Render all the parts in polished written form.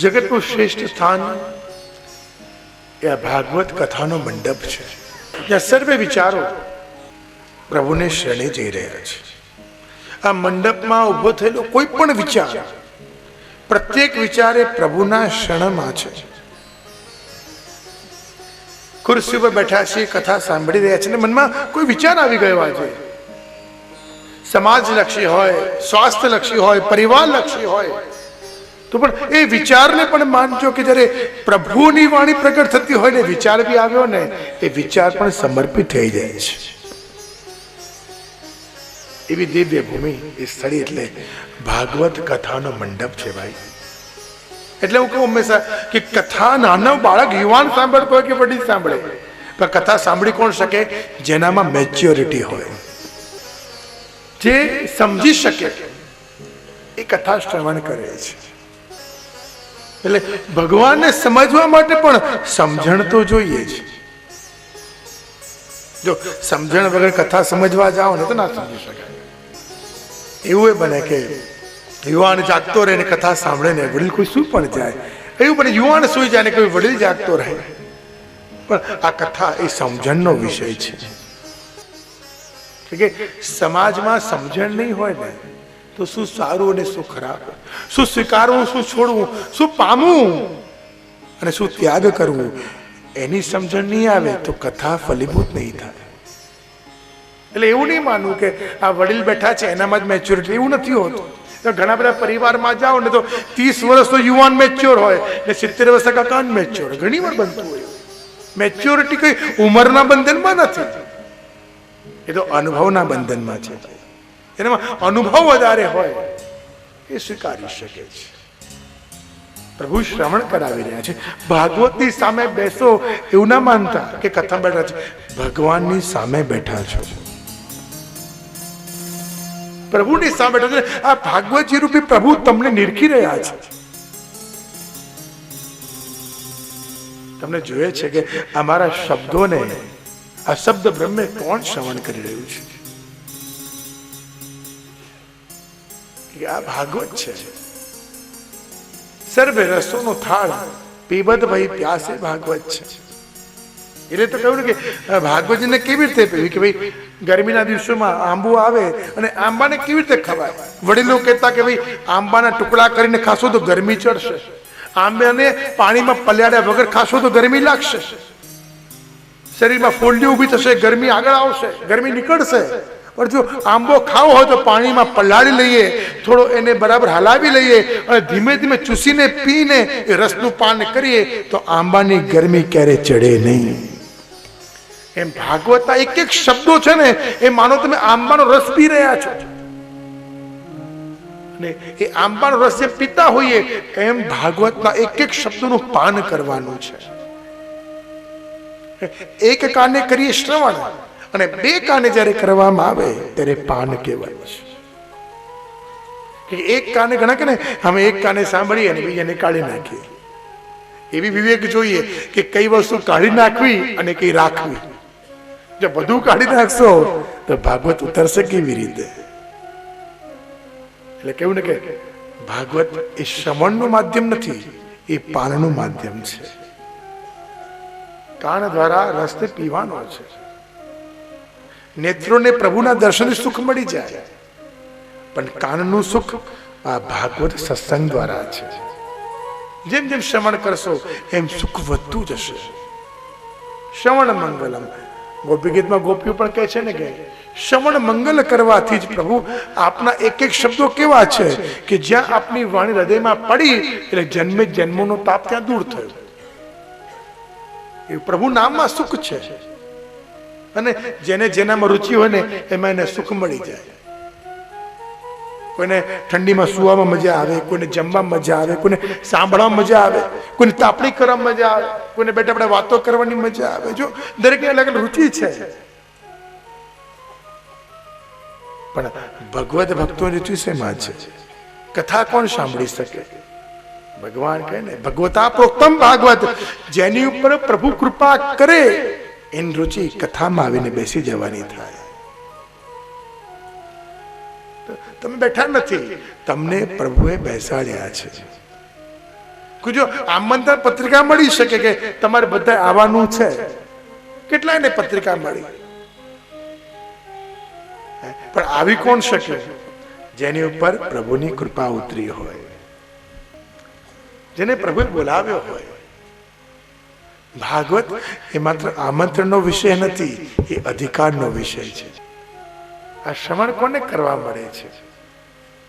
જગતનું શ્રેષ્ઠ સ્થાન એ આ ભાગવત કથાનો મંડપ છે, જ્યાં સર્વે વિચારો પ્રભુને શરણે જઈ રહ્યા છે. આ મંડપમાં ઉભો થયેલો કોઈ પણ વિચાર, પ્રત્યેક વિચાર એ પ્રભુના શરણમાં છે. ખુરશી ઉપર બેઠા છીએ, કથા સાંભળી રહ્યા છે, અને મનમાં કોઈ વિચાર આવી ગયો આજે, સમાજલક્ષી હોય, સ્વાસ્થ્યલક્ષી હોય, પરિવારલક્ષી હોય, તો પણ એ વિચારને પણ માનજો કે જ્યારે પ્રભુની વાણી પ્રગટ થતી હોય ને વિચાર બી આવ્યો ને, એ વિચાર પણ સમર્પિત થઈ જાય છે. એવી દિવ્ય ભૂમિ એ સ્થળી એટલે ભાગવત કથાનો મંડપ છે ભાઈ. એટલે હું કહું હંમેશા કે કથા નાનો બાળક યુવાન સાંભળતો હોય કે વડીલ સાંભળે, પણ કથા સાંભળી કોણ શકે? જેનામાં મેચ્યોરિટી હોય, જે સમજી શકે, એ કથા શ્રવણ કરે છે. એટલે ભગવાનને સમજવા માટે પણ સમજણ તો જોઈએ જ. જો સમજણ વગર કથા સમજવા જાઓ ને તો ના સમજી શકાય. એવું એ બને કે યુવાન જાગતો રહે ને કથા સાંભળે ને વડીલ કોઈ શું પણ જાય, એવું બને યુવાન સુઈ જાય ને કોઈ વડીલ જાગતો રહે. પણ આ કથા એ સમજણનો વિષય છે કે સમાજમાં સમજણ નહીં હોય ને તો શું સારું અને શું ખરાબ, શું સ્વીકારવું, શું છોડવું, શું પામવું અને શું ત્યાગ કરવું, એની સમજણ નહીં આવે તો કથા ફલીભૂત નહીં થાય. એટલે એવું નહીં માનવું કે આ વડીલ બેઠા છે એનામાં જ મેચ્યોરિટી, એવું નથી હોતું. ઘણા બધા પરિવારમાં જાઓ ને તો 30 વર્ષ તો યુવાન મેચ્યોર હોય ને 70 વર્ષ કાકા અનમેચ્યોર. ઘણી વાર બનતું હોય. મેચ્યોરિટી કઈ ઉંમરના બંધનમાં નથી, એ તો અનુભવના બંધનમાં છે. એનામાં અનુભવ વધારે હોય એ સ્વીકારી શકે છે. પ્રભુ શ્રવણ કરાવી રહ્યા છે. ભાગવતની સામે બેસો એવું ના માનતા કે કથા બેઠા છે, ભગવાનની સામે બેઠા છો, પ્રભુની સામે બેઠા છે. આ ભાગવતજી રૂપી પ્રભુ તમને નિરખી રહ્યા છે. તમને જોઈએ છે કે અમારા શબ્દોને, આ શબ્દ બ્રહ્મે કોણ શ્રવણ કરી રહ્યું છે? આ ભાગવત છે. સર્વે રસોનો થાળ પીબત ભાઈ પ્યાસે ભાગવત છે. એટલે તો કહ્યું કે ભાગવતજીને કેવી રીતે પીવી કે ભાઈ ગરમીના દિવસોમાં આંબો આવે અને આંબાને કેવી રીતે ખવાય? વડીલો કહેતા કે ભાઈ આંબાના ટુકડા કરીને ખાશો તો ગરમી ચડશે, આંબાને પાણીમાં પલાળ્યા વગર ખાશો તો ગરમી લાગશે, શરીરમાં ફોલ્લી ઊભી થશે, ગરમી આગળ આવશે, ગરમી નીકળશે. પણ જો આંબો ખાવો હોય તો પાણીમાં પલાળી લઈએ, થોડો એને બરાબર હલાવી લઈએ અને ધીમે ધીમે ચૂસીને પીને એ રસનું પાન કરીએ તો આંબાની ગરમી ક્યારે ચડે નહીં. એમ ભાગવતના એક એક શબ્દો છે ને એ માનો તમે આંબાનો રસ પી રહ્યા છો, અને એ આંબાનો રસ જે પીતા હોઈએ એમ ભાગવતના એક એક શબ્દોનું પાન કરવાનું છે. એક કાને કરીએ શ્રવણ અને બે કાને જ્યારે કરવામાં આવે ત્યારે પાન કહેવાય છે. એક કાને ઘણા કે ને અમે એક કાને સાંભળીએ અને બીજાને કાઢી નાખીએ. એવી વિવેક જોઈએ કે કઈ વસ્તુ કાઢી નાખવી અને કઈ રાખવી. જો બધું કાઢી નાખશો તો ભાગવત ઉતરશે કેવી રીતે? એટલે કેવું ને કે ભાગવત એ શ્રવણનું માધ્યમ નથી, એ પાનનું માધ્યમ છે. કાન દ્વારા રસને પીવાનો છે. નેત્રોને પ્રભુના દર્શન સુખ મળી જાય, પણ કાનનું સુખ આ ભાગવત સત્સંગ દ્વારા છે. જેમ જેમ શ્રવણ કરશો એમ સુખ વધતું જશે. શ્રવણ મંગલમ, ગોપી ગીતમાં ગોપીઓ પણ કહે છે ને કે શ્રવણ મંગલ કરવાથી જ પ્રભુ આપના એક એક શબ્દો કેવા છે કે જ્યાં આપની વાણી હૃદયમાં પડી એટલે જન્મે જન્મોનો તાપ ત્યાં દૂર થયો. એ પ્રભુ નામમાં સુખ છે, અને જેને જેનામાં રુચિ હોય ને એમાં એને સુખ મળી જાય. કોઈને ઠંડીમાં સુવામાં મજા આવે, કોઈને જમવામાં મજા આવે, કોઈને સાંભળવામાં મજા આવે, કોઈને તાપણી કરવામાં મજા આવે, કોઈને બેઠા બેઠા વાતો કરવાની મજા આવે. જો દરેકની અલગ અલગ રુચિ છે, પણ ભગવત ભક્તોની રુચિ શેમાં છે? કથા કોણ સાંભળી શકે? ભગવાન કહે ને ભગવતા પ્રોક્તમ ભાગવત, જેની ઉપર પ્રભુ કૃપા કરે એની રુચિ કથામાં આવીને બેસી જવાની થાય. તમે બેઠા નથી, તમને પ્રભુએ બેસાડ્યા છે. જો આમંત્રણ પત્રિકા મળી શકે કે તમારે બધા આવવાનું છે, કેટલાયને પત્રિકા મળી, પણ આવી કોણ શકે? જેની ઉપર પ્રભુની કૃપા ઉતરી હોય, જેને પ્રભુએ બોલાવ્યો હોય. ભાગવત એ માત્ર આમંત્રણનો વિષય નથી, એ અધિકારનો વિષય છે. આ શ્રવણ કોને કરવા મળે છે?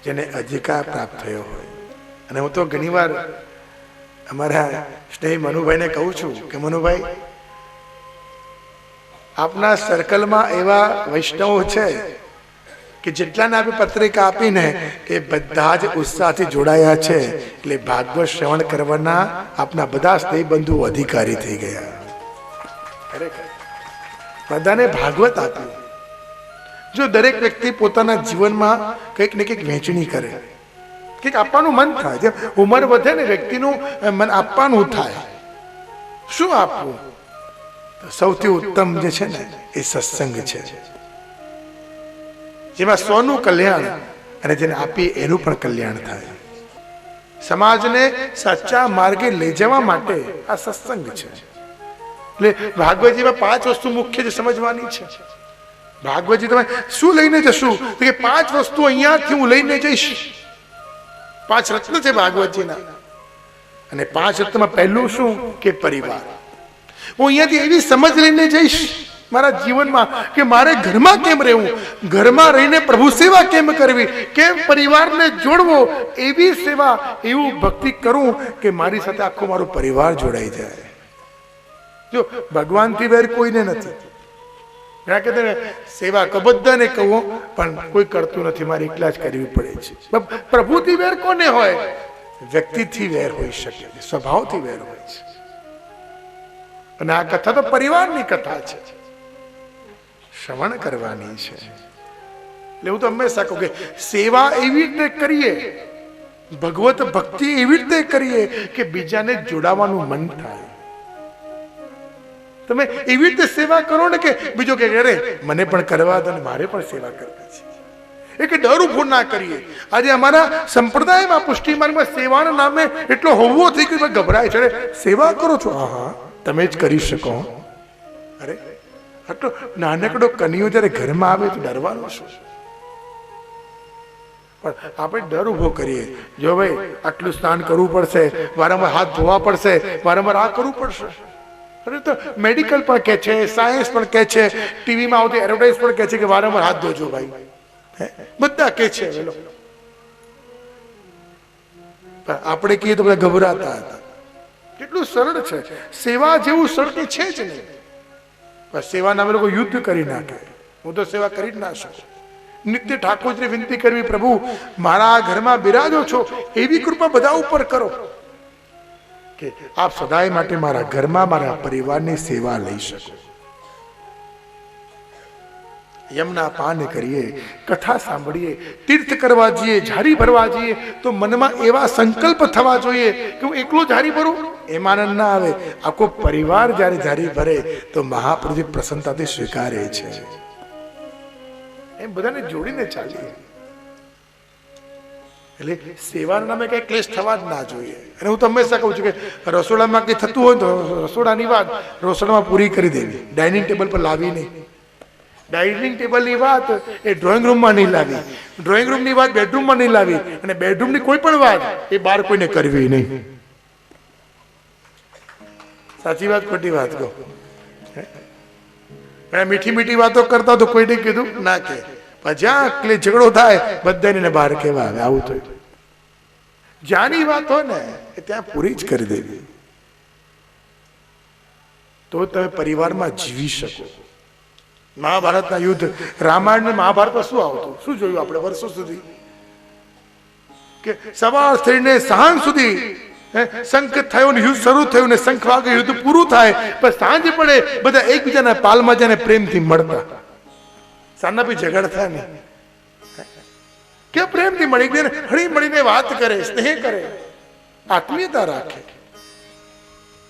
જેને અધિકાર પ્રાપ્ત થયો હોય. અને હું તો ઘણીવાર અમારા સ્નેહી મનુભાઈને કહું છું કે મનુભાઈ, આપના સર્કલમાં એવા વૈષ્ણવો છે કે જેટલાને આપણે પત્રિકા આપીને એ બધા જ ઉત્સાહથી જોડાયા છે. એટલે ભાગવત શ્રવણ કરવાના આપના બધા સ્નેહી બંધુ અધિકારી થઈ ગયા. બધાને ભાગવત આપ્યું. જો દરેક વ્યક્તિ પોતાના જીવનમાં કંઈક ને કંઈક વહેંચણી કરે, કંઈક આપવાનું મન થાય, જેમ ઉંમર વધે ને વ્યક્તિનું મન આપવાનું થાય. શું આપવું? સૌથી ઉત્તમ જે છે ને એ સત્સંગ છે, જેમાં સોનું કલ્યાણ અને જેને આપીએ એનું પણ કલ્યાણ થાય. સમાજને સાચા માર્ગે લઈ જવા માટે આ સત્સંગ છે. એટલે ભાગવતજીમાં 5 વસ્તુ મુખ્ય જે સમજવાની છે. ભાગવતજી તમે શું લઈને જશું? કે 5 વસ્તુ અહીંયાથી હું લઈને જઈશ. 5 રત્ન છે ભાગવતજીના, અને 5 રત્નમાં પહેલું શું કે પરિવાર. હું અહીંયાથી એવી સમજ લઈને જઈશ મારા જીવનમાં કે મારે ઘરમાં કેમ રહેવું, ઘરમાં રહીને પ્રભુ સેવા કેમ કરવી, કેમ પરિવારને જોડવો, એવી સેવા, એવું ભક્તિ કરું કે મારી સાથે આખો મારો પરિવાર જોડાઈ જાય. જો ભગવાનથી વેર કોઈને નથી. સેવા કબદ્ધાને કહું પણ કોઈ કરતું નથી, મારે એકલા જ કરવી પડે છે. પ્રભુથી વેર કોને હોય? વ્યક્તિથી વેર હોઈ શકે, સ્વભાવથી વેર હોય છે. અને આ કથા તો પરિવારની કથા છે, શ્રવણ કરવાની છે. એટલે હું તો હંમેશા કહું કે સેવા એવી રીતે કરીએ, ભગવત ભક્તિ એવી રીતે કરીએ કે બીજાને જોડાવાનું મન થાય. તમે એવી રીતે સેવા કરો ને કે બીજો કે અરે મને પણ કરવા દો, મારે પણ સેવા કરવી છે. એ કે ડર ઉભો ના કરીએ. આજે અમારા સંપ્રદાયમાં પુષ્ટિ માર્ગમાં સેવાના નામે એટલો હોવો થઈ ગયો, ગભરાય છે. સેવા કરો છો? હા, તમે જ કરી શકો. અરે આટલો નાનકડો કનિયો જયારે ઘરમાં આવે તો ડરવાનું શું? પણ આપણે ડર ઉભો કરીએ. જો ભાઈ આટલું સ્નાન કરવું પડશે, વારંવાર હાથ ધોવા પડશે, વારંવાર આ કરવું પડશે. અરે તો મેડિકલ પણ કહે છે, સાયન્સ પણ કહે છે, ટીવીમાં આવતી એડવર્ટાઇઝ પણ કહે છે કે વારંવાર હાથ ધોજો ભાઈ. બધા કહે છે. આપણે કહીએ તો બધા ગભરાતા હતા. કેટલું સરળ છે. સેવા જેવું સરળ છે જ નહીં. સેવા નામે લોકો યુદ્ધ કરી નાખે. હું તો સેવા કરી જ ના શકું. નિત્ય ઠાકોરજીને વિનંતી કરવી, પ્રભુ મારા ઘરમાં બિરાજો છો, એવી કૃપા બધા ઉપર કરો કે આપ સદાય માટે મારા ઘરમાં મારા પરિવારની સેવા લઈ શકો. યમના પાન કરીએ, કથા સાંભળીએ, તીર્થ કરવા જઈએ, ઝારી ભરવા જઈએ તો મનમાં એવા સંકલ્પ થવા જોઈએ કે હું એકલો ઝારી ભરું, એમાં આનંદ ના આવે. આખો પરિવાર જ્યારે ઝારી ભરે તો મહાપ્રભુજી પ્રસન્નતાથી સ્વીકારે છે. એમ બધાને જોડીને ચાલીએ. એટલે સેવાના નામે કઈ ક્લેશ થવા જ ના જોઈએ. અને હું તો હંમેશા કહું છું કે રસોડામાં કઈ થતું હોય તો રસોડાની વાત રસોડામાં પૂરી કરી દેવી, ડાઇનિંગ ટેબલ પર લાવી નહીં. ડાઇનિંગ ટેબલની વાત એ ડ્રોઈંગ રૂમમાં નહીં લાવી, ડ્રોઈંગ રૂમની વાત બેડરૂમમાં નહીં લાવી, અને બેડરૂમની કોઈ પણ વાત એ બહાર કોઈને કરવી નહીં. સાચી વાત ખોટી વાત કહો? મીઠી મીઠી વાતો કરતા તો કોઈને કીધું ના કે, જ્યાં ઝઘડો થાય બધાને બહાર કેવા આવે. આવું થયું. જ્યાંની વાત હોય ને એ ત્યાં પૂરી જ કરી દેવી, તો તમે પરિવારમાં જીવી શકો. મહાભારતના યુદ્ધ, રામાયણ ને મહાભારતમાં શું આવતું, શું જોયું આપણે વર્ષો સુધી? કે સવાર થઈને સાંજ સુધી શંખ થયો ને યુદ્ધ શરૂ થયું ને શંખ વાગે યુદ્ધ પૂરું થાય, પણ સાંજ પડે બધા એકબીજાના પાલમાં જઈને પ્રેમથી મળતા. સાંજના પછી ઝઘડ થાય ને કે પ્રેમથી મળી ગઈ, હળી મળીને વાત કરે, સ્નેહ કરે, આત્મીયતા રાખે.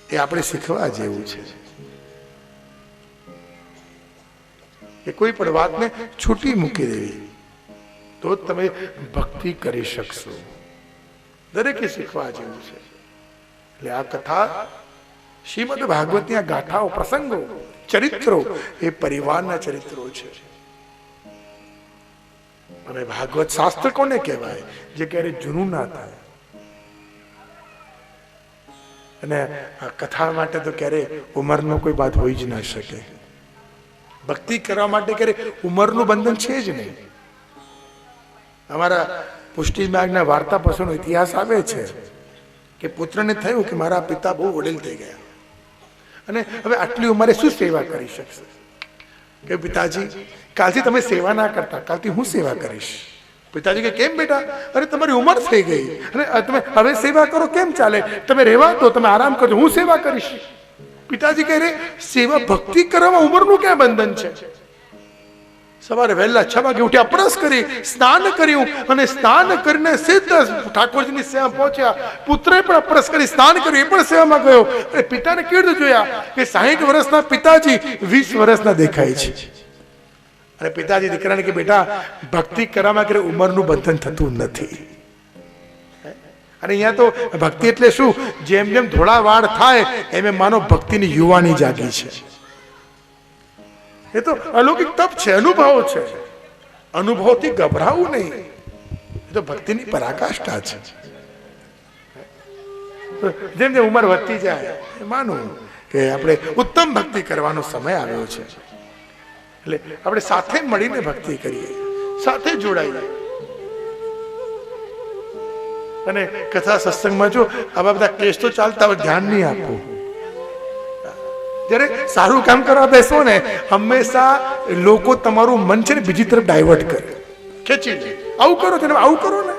એ આપણે શીખવા જેવું છે. એ કોઈ પણ વાતને છૂટી મૂકી દેવી તો તમે ભક્તિ કરી શકશો. દરેકે શીખવા જેવું છે. એટલે આ કથા શ્રીમદ ભાગવતની આ ગાથાઓ, પ્રસંગો, ચરિત્રો એ પરિવારના ચરિત્રો છે. અને ભાગવત શાસ્ત્ર કોને કહેવાય? જે ક્યારે જૂનું ના થાય. અને આ કથા માટે તો ક્યારે ઉંમરનો કોઈ વાત હોઈ જ ના શકે. ભક્તિ કરવા માટે ક્યારે ઉંમરનું બંધન છે જ નહીં. અમારા પુષ્ટિ માર્ગના વાર્તા પછીનો ઇતિહાસ આવે છે કે પુત્રને થયું કે મારા પિતા બહુ વડીલ થઈ ગયા અને હવે આટલી ઉંમરે શું સેવા કરી શકશે. કે પિતાજી, કાલથી તમે સેવા ના કરતા, કાલથી હું સેવા કરીશ. પિતાજી કે કેમ બેટા? અરે તમારી ઉંમર થઈ ગઈ અને તમે હવે સેવા કરો કેમ ચાલે? તમે રહેવા દો, તમે આરામ કરજો, હું સેવા કરીશ. પિતાજી કહે રે, સેવા ભક્તિ કરવામાં ઉંમરનું ક્યાં બંધન છે? સવારે વહેલા 6 વાગે ઉઠ્યા, અપરસ કરી, સ્નાન કર્યું અને સ્નાન કરીને સીધા ઠાકોરજીની સેવા પહોંચ્યા. પુત્રએ પણ અપરસ કરી, સ્નાન કર્યું, એ પણ સેવામાં ગયો. અને પિતાને કેવી રીતે જોયા કે 60 વર્ષના પિતાજી 20 વર્ષના દેખાય છે. અને પિતાજી દીકરાને કે બેટા, ભક્તિ કરવામાં ક્યારે ઉંમરનું બંધન થતું નથી. અને અહીંયા તો ભક્તિ એટલે શું? જેમ જેમ થોડા વાળ થાય એમ એમ માનો ભક્તિની યુવાની જાગી છે. એ તો અલૌકિક તપ છે, અનુભવ છે. અનુભવથી ગભરાવું નહીં. એ તો ભક્તિની પરાકાષ્ઠા છે. જેમ જેમ ઉંમર વધતી જાય માનું કે આપણે ઉત્તમ ભક્તિ કરવાનો સમય આવ્યો છે. એટલે આપણે સાથે મળીને ભક્તિ કરીએ, સાથે જોડાઈએ. અને કથા સત્સંગમાં જો આવા બધા કેસ તો ચાલતા હોય, ધ્યાન નહીં આપવું. જ્યારે સારું કામ કરવા બેસો ને, હંમેશા લોકો તમારું મન છે ને બીજી તરફ ડાયવર્ટ કરે, ખેંચી લે. આવું કરો છો ને, આવું કરો ને.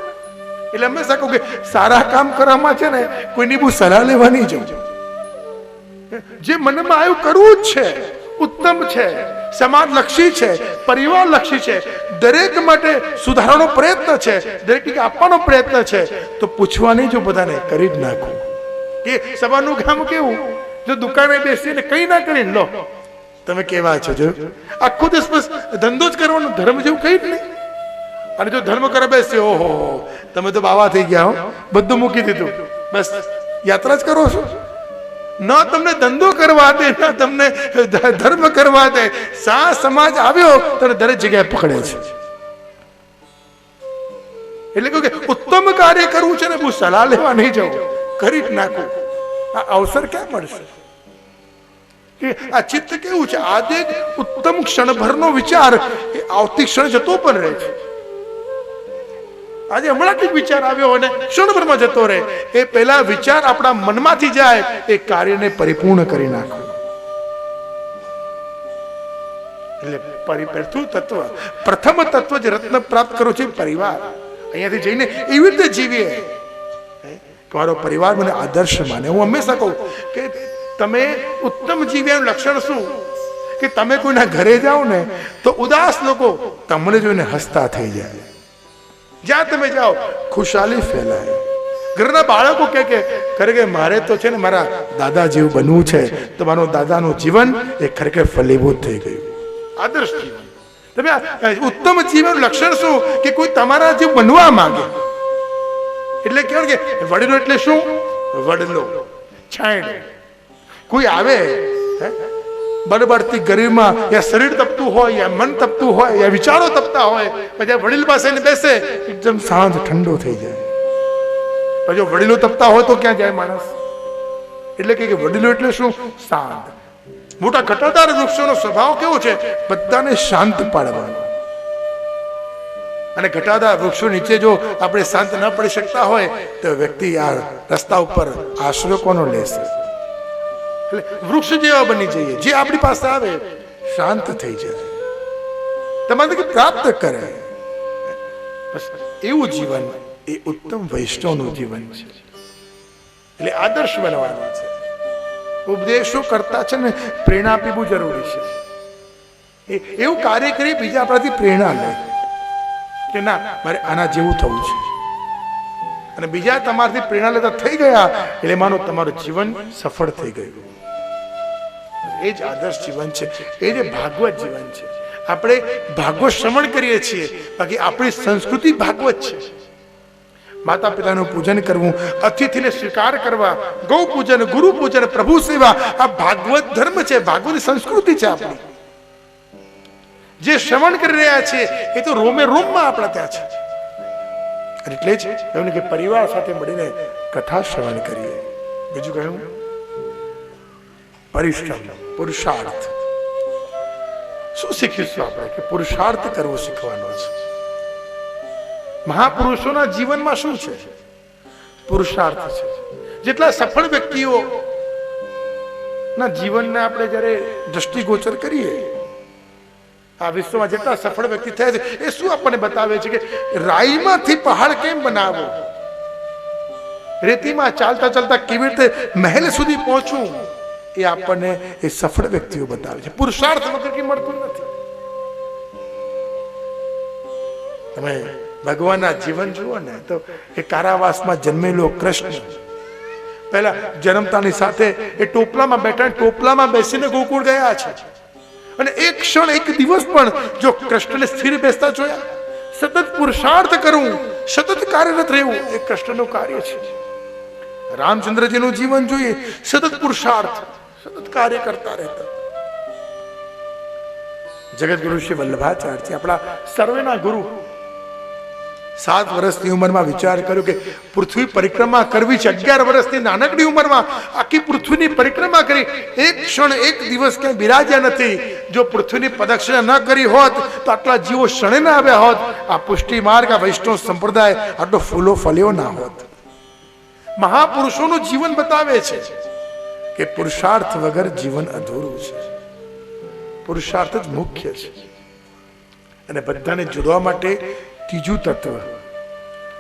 એટલે હંમેશા કહું કે સારા કામ કરવામાં છે ને કોઈની બહુ સલાહ લેવા નહીં જવું. જે મનમાં આવ્યું કરવું જ છે, ઉત્તમ છે, સમાજલક્ષી છે, પરિવારલક્ષી છે, દરેક માટે સુધારવાનો પ્રયત્ન છે, દરેક આપવાનો પ્રયત્ન છે, તો પૂછવાની જો બધાને કરી જ નાખવું. કે સવારનું કામ કેવું? જો દુકાને બેસીને કઈ ના કરીને લો તમે કેવા છો, જો આખો દિવસ બસ ધંધો જ કરવાનો, ધર્મ જેવું કઈ જ નહીં. અને જો ધર્મ કરવા બેસી, ઓહો તમે તો બાવા થઈ ગયા હો, બધું મૂકી દીધું, બસ યાત્રા જ કરો છો. ન તમને ધંધો કરવા દે, ન તમને ધર્મ કરવા દે. સા સમાજ આવ્યો તને દરેક જગ્યાએ પકડે છે. એટલે કહું કે ઉત્તમ કાર્ય કરવું છે ને બહુ સલાહ લેવા નહીં જવું, કરી જ નાખવું. આ અવસર ક્યાં મળશે? કે આ ચિત્ત કેવું છે? આજે ઉત્તમ ક્ષણભરનો વિચાર એ આવતી ક્ષણ જતો પણ રહે છે. આજે હમણાં જ વિચાર આવ્યો અને ક્ષણભરમાં જતો રહે. એ પહેલા વિચાર આપણા મનમાંથી જાય, એ કાર્યને પરિપૂર્ણ કરી નાખો. એટલે પ્રથમ તત્વ જે રત્ન પ્રાપ્ત કરો છે પરિવાર. અહીંયાથી જઈને એવી રીતે જીવીએ મારો પરિવાર મને આદર્શ માને. હું હંમેશા કહું કે તમે ઉત્તમ જીવ્યાનું લક્ષણ શું? કે તમે કોઈના ઘરે જાઓ ને તો ઉદાસ લોકો તમને જોઈને હસતા થઈ જાય. જ્યાં તમે જાઓ ખુશાલી ફેલાય. ઘરના બાળકો કે ખરેખર મારે તો છે ને મારા દાદા જેવું બનવું છે, તો મારો દાદાનું જીવન એ ખરેખર ફલીભૂત થઈ ગયું, આદર્શ જીવન. તમે ઉત્તમ જીવનનું લક્ષણ શું? કે કોઈ તમારા જેવું બનવા માંગે. એટલે કેવું કે વડીલો એટલે શું? વડલો, છાંયડો. કોઈ આવે બળબડતી ગરીબમાં, યા શરીર તપતું હોય, યા મન તપતું હોય, યા વિચારો તપતા હોય, પછી વડીલ પાસે બેસે એકદમ શાંત ઠંડો થઈ જાય. પછી વડીલો તપતા હોય તો ક્યાં જાય માણસ? એટલે કે વડીલો એટલે શું? શાંત. મોટા ઘટાદાર વૃક્ષોનો સ્વભાવ કેવો છે? બધાને શાંત પાડવાનો. અને ઘટાદાર વૃક્ષો નીચે જો આપણે શાંત ન પડી શકતા હોય તો વ્યક્તિ આ રસ્તા ઉપર આશરો કોનો લેશે? એટલે વૃક્ષ જેવા બની જઈએ, જે આપણી પાસે આવે શાંત થઈ જાય, તમારે પ્રાપ્ત કરે. એવું જીવન એ ઉત્તમ વૈષ્ણવનું જીવન છે. એટલે આદર્શ બનવાનું છે. ઉપદેશો કરતા છે ને પ્રેરણા આપવી બહુ જરૂરી છે. એવું કાર્ય કરી બીજા આપણાથી પ્રેરણા લે કે ના મારે આના જેવું થવું છે. અને બીજા તમારાથી પ્રેરણા લેતા થઈ ગયા એટલે માનો તમારું જીવન સફળ થઈ ગયું. એ જ આદર્શ જીવન છે, એ જે ભાગવત જીવન છે. આપણે ભાગવત શ્રવણ કરીએ છીએ, બાકી આપણી સંસ્કૃતિ ભાગવત છે. માતા પિતાનું પૂજન કરવું, અતિથિને સ્વીકાર કરવા, ગૌ પૂજન, ગુરુ પૂજન, પ્રભુ સેવા, આ ભાગવત ધર્મ છે, ભાગવત સંસ્કૃતિ છે આપણી. જે શ્રવણ કરી રહ્યા છે એ તો રોમે રોમમાં આપણા ત્યાં છે. એટલે જ એમને કે પરિવાર સાથે મળીને કથા શ્રવણ કરીએ. બીજું કહ્યું પરિશ્રમ, પુરુષાર્થ. શું શીખીશું આપણે? કે પુરુષાર્થ કરવો શીખવાનો છે. મહાપુરુષોના જીવનમાં શું છે? પુરુષાર્થ છે. જેટલા સફળ વ્યક્તિઓ ના જીવનને આપણે જ્યારે દ્રષ્ટિગોચર કરીએ, આ વિશ્વમાં જેટલા સફળ વ્યક્તિ થયા છે એ શું આપણને બતાવે છે? કે રાઈમાંથી પહાડ કેમ બનાવવો, રેતીમાં ચાલતા ચાલતા કેવી રીતે મહેલ સુધી પહોંચવું, એ આપણને એ સફળ વ્યક્તિઓ બતાવે છે. પુરુષાર્થ વગર કે મળતું નથી. તમે ભગવાનના જીવન જુઓ ને તો એ કારાવાસમાં જન્મેલો કૃષ્ણ પહેલા જન્મતાની સાથે એ ટોપલામાં બેઠા, ટોપલામાં બેસીને ગોકુળ ગયા છે. અને એક ક્ષણ, એક દિવસ પણ જો કૃષ્ણને સ્થિર બેસતા જોયા? સતત પુરુષાર્થ કરવું, સતત કાર્યરત રહેવું એ કૃષ્ણનું કાર્ય છે. રામચંદ્રજીનું જીવન જોઈએ, સતત પુરુષાર્થ, સતત કાર્ય કરતા રહેતા. જગતગુરુ શ્રી વલ્લભાચાર્ય આપણા સર્વેના ગુરુ 7 વર્ષની ઉંમરમાં વિચાર કર્યો કે પૃથ્વી પરિક્રમા કરવી છે. 11 વર્ષની નાનકડી ઉંમરમાં આખી પૃથ્વીની પરિક્રમા કરી. એક ક્ષણ, એક દિવસ ક્યાંય બિરાજ્યા નથી. જો પૃથ્વીની પ્રદક્ષિણા ન કરી હોત તો આટલા જીવો ક્ષણે ના આવ્યા હોત. આ પુષ્ટિ માર્ગ, આ વૈષ્ણવ સંપ્રદાય આટલો ફૂલો ફલ્યો ના હોત. મહાપુરુષોનું જીવન બતાવે છે કે પુરુષાર્થ વગર જીવન અધૂરું છે. પુરુષાર્થ જ મુખ્ય છે. અને બધાને જોડવા માટે ત્રીજું તત્વ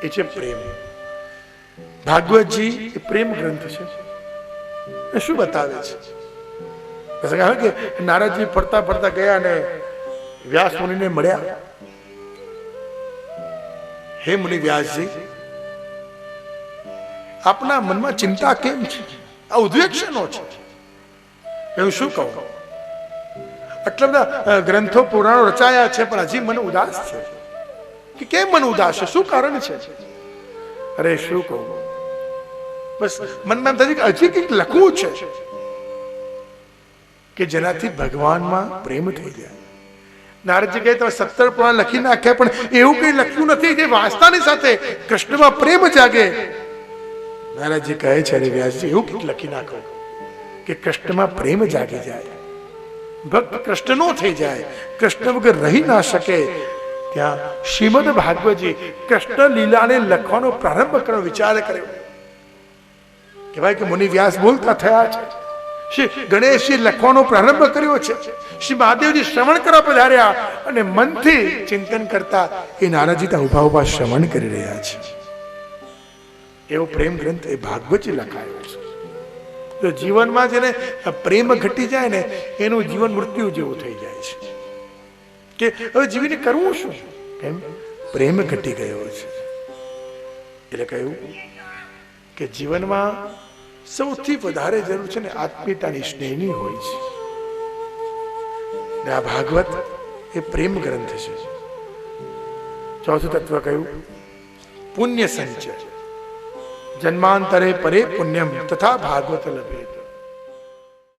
એ છે પ્રેમ. ભાગવતજી એ પ્રેમ ગ્રંથ છે. એ શું બતાવે છે? કે નારદજી ફરતા ફરતા ગયા અને વ્યાસ મુનિને મળ્યા. હે મુનિ વ્યાસજી, આપના મનમાં ચિંતા કેમ છે? આ ઉદ્વેગ શેનો છે? હું શું કહું? આટલા બધા ગ્રંથો, પુરાણો રચાયા છે, પણ હજી મને ઉદાસ છે. કે કેમ મન ઉદાસ છે? શું કારણ છે? અરે શું કહું, બસ મનમાં એમ થાય કે હજી કંઈક લખવું છે કે જેનાથી ભગવાનમાં પ્રેમ થઈ જાય. નારદજી કહે તમે 17 પુરાણ લખી નાખ્યા, પણ એવું કંઈ લખ્યું નથી જે વાંચતાની સાથે કૃષ્ણમાં પ્રેમ જાગે. નારદજી કહે છે અરે વ્યાસજી, એવું કંઈક લખી નાખો કે કૃષ્ણમાં પ્રેમ જાગી જાય, ભક્ત કૃષ્ણનો થઈ જાય, કૃષ્ણ વગર રહી ના શકે. ત્યાં શ્રીમદ ભાગવતજી કૃષ્ણ લીલાને લખવાનો પ્રારંભ કરવાનો વિચાર કર્યો. કહેવાય કે મુનિ વ્યાસ બોલતા થયા છે, શ્રી ગણેશજી લખવાનો પ્રારંભ કર્યો છે, શ્રી મહાદેવજી શ્રવણ કરવા પધાર્યા અને મનથી ચિંતન કરતા એ નારદજી ત્યાં ઉભા ઉભા શ્રવણ કરી રહ્યા છે. એવો પ્રેમ ગ્રંથ એ ભાગવતજી લખાયો છે. તો જીવનમાં જેને પ્રેમ ઘટી જાય ને એનું જીવન મૃત્યુ જેવું થઈ જાય છે. કે હવે જીવીને કરવું શું? કેમ? પ્રેમ ઘટી ગયો છે. એટલે કહ્યું કે જીવનમાં સૌથી વધારે જરૂર છે ને આત્મીયતાની, સ્નેહની હોય છે. આ ભાગવત એ પ્રેમ ગ્રંથ છે. ચોથું તત્વ કહ્યું પુણ્ય સંચય. જન્માંતરે પરે પુણ્યમ તથા ભાગવત લભેત.